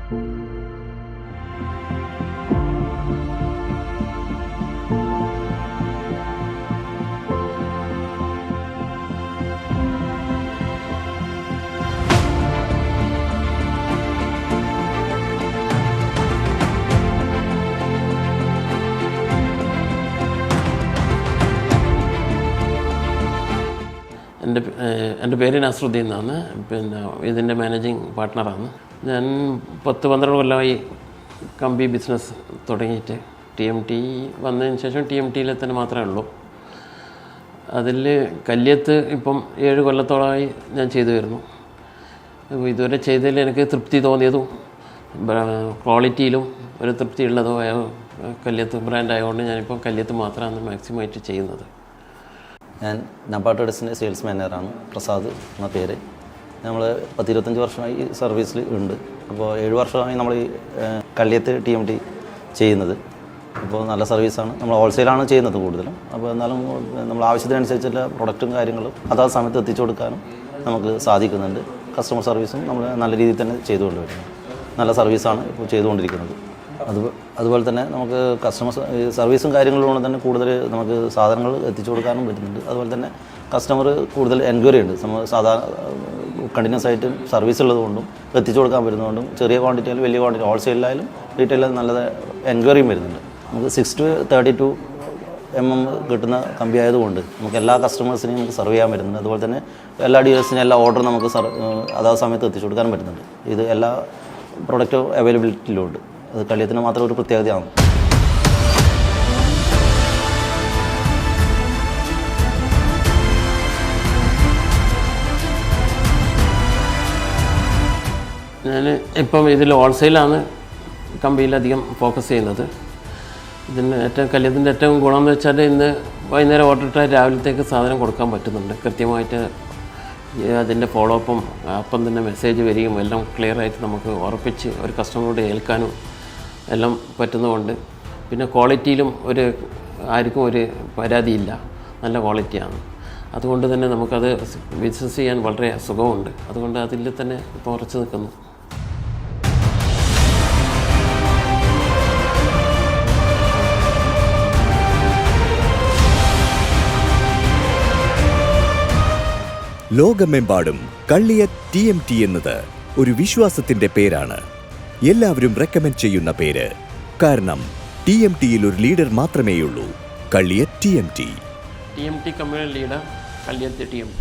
എൻ്റെ പേര് നസ്രുദ്ദീൻ എന്നാണ്. പിന്നെ ഇതിൻ്റെ മാനേജിങ് പാർട്ട്ണറാണ് ഞാൻ. 10-12 കൊല്ലമായി കമ്പി ബിസിനസ് തുടങ്ങിയിട്ട്. TMT വന്നതിന് ശേഷം TMTയിൽ തന്നെ മാത്രമേ ഉള്ളൂ. അതിൽ കല്യത്ത് ഇപ്പം 7 കൊല്ലത്തോളമായി ഞാൻ ചെയ്തു വരുന്നു. ഇതുവരെ ചെയ്തതിൽ എനിക്ക് തൃപ്തി തോന്നിയതും ക്വാളിറ്റിയിലും ഒരു തൃപ്തി ഉള്ളതുമായ കല്യത്ത് ബ്രാൻഡ് ആയതുകൊണ്ട് ഞാനിപ്പം കല്യത്ത് മാത്രമാണ് മാക്സിമമായിട്ട് ചെയ്യുന്നത്. ഞാൻ നബാർഡ് ട്രേഡേഴ്സിൻ്റെ സെയിൽസ് മാനേജറാണ്. പ്രസാദ് എന്ന പേര്. നമ്മൾ 10-25 വർഷമായി ഈ സർവീസിൽ ഉണ്ട്. അപ്പോൾ 7 വർഷമായി നമ്മൾ ഈ കല്യത്ത് TMT ചെയ്യുന്നത്. അപ്പോൾ നല്ല സർവീസാണ്. നമ്മൾ ഹോൾസെയിലാണ് ചെയ്യുന്നത് കൂടുതലും. അപ്പോൾ എന്നാലും നമ്മൾ ആവശ്യത്തിനനുസരിച്ചുള്ള പ്രൊഡക്റ്റും കാര്യങ്ങളും അതാത് സമയത്ത് എത്തിച്ചു കൊടുക്കാനും നമുക്ക് സാധിക്കുന്നുണ്ട്. കസ്റ്റമർ സർവീസും നമ്മൾ നല്ല രീതിയിൽ തന്നെ ചെയ്തുകൊണ്ട് വരുന്നു. നല്ല സർവീസാണ് ഇപ്പോൾ ചെയ്തുകൊണ്ടിരിക്കുന്നത്. അതുപോലെ തന്നെ നമുക്ക് കസ്റ്റമർ സർവീസും കാര്യങ്ങളിലൂടെ തന്നെ കൂടുതൽ നമുക്ക് സാധനങ്ങൾ എത്തിച്ചു കൊടുക്കാനും പറ്റുന്നുണ്ട്. അതുപോലെ തന്നെ കസ്റ്റമർ കൂടുതൽ എൻക്വയറി ഉണ്ട്. സാധാരണ കണ്ടിന്യൂസ് ആയിട്ട് സർവീസ് ഉള്ളതുകൊണ്ടും എത്തിച്ചു കൊടുക്കാൻ പറ്റുന്നതുകൊണ്ടും ചെറിയ ക്വാണ്ടിറ്റിയായാലും വലിയ ക്വാണ്ടിറ്റി ഹോൾസെയിലായാലും റീറ്റെയിലായാലും നല്ല എൻക്വയറിയും വരുന്നുണ്ട്. നമുക്ക് 6-32 mm കിട്ടുന്ന കമ്പി ആയതുകൊണ്ട് നമുക്ക് എല്ലാ കസ്റ്റമേഴ്സിനെയും നമുക്ക് സർവ് ചെയ്യാൻ പറ്റുന്നുണ്ട്. അതുപോലെ തന്നെ എല്ലാ ഡീലേഴ്സിനും എല്ലാ ഓർഡർ നമുക്ക് അതാത് സമയത്ത് എത്തിച്ചു കൊടുക്കാൻ പറ്റുന്നുണ്ട്. ഇത് എല്ലാ പ്രൊഡക്റ്റ് അവൈലബിലിറ്റിയിലുണ്ട്. അത് കല്യത്തിന് മാത്രം ഒരു പ്രത്യേകതയാണ്. ഞാൻ ഇപ്പം ഇതിൽ ഹോൾസെയിലാണ് കമ്പിയിലധികം ഫോക്കസ് ചെയ്യുന്നത്. കല്യത്തിൻ്റെ ഏറ്റവും ഗുണം എന്ന് വെച്ചാൽ ഇന്ന് വൈകുന്നേരം ഓർഡർ ഇട്ടാൽ രാവിലത്തേക്ക് സാധനം കൊടുക്കാൻ പറ്റുന്നുണ്ട്. കൃത്യമായിട്ട് അതിൻ്റെ ഫോളോ അപ്പം തന്നെ മെസ്സേജ് വരികയും എല്ലാം ക്ലിയറായിട്ട് നമുക്ക് ഉറപ്പിച്ച് ഒരു കസ്റ്റമറോട് ഏൽക്കാനും എല്ലാം പറ്റുന്നതുകൊണ്ട്. പിന്നെ ക്വാളിറ്റിയിലും ആർക്കും ഒരു പരാതിയില്ല, നല്ല ക്വാളിറ്റിയാണ്. അതുകൊണ്ട് തന്നെ നമുക്കത് ബിസിനസ് ചെയ്യാൻ വളരെ സുഖമുണ്ട്. അതുകൊണ്ട് അതിൽ തന്നെ ഇപ്പോൾ ഉറച്ചു നിൽക്കുന്നു. ലോകമെമ്പാടും കള്ളിയത്ത് TMT എന്നത് ഒരു വിശ്വാസത്തിന്റെ പേരാണ്. എല്ലാവരും റെക്കമെൻഡ് ചെയ്യുന്ന പേര്. കാരണം TMTയിൽ ഒരു ലീഡർ മാത്രമേയുള്ളൂ, കള്ളിയത്ത് TMT. TMT കമ്പനിയുടെ ലീഡർ കള്ളിയത്ത് TMT.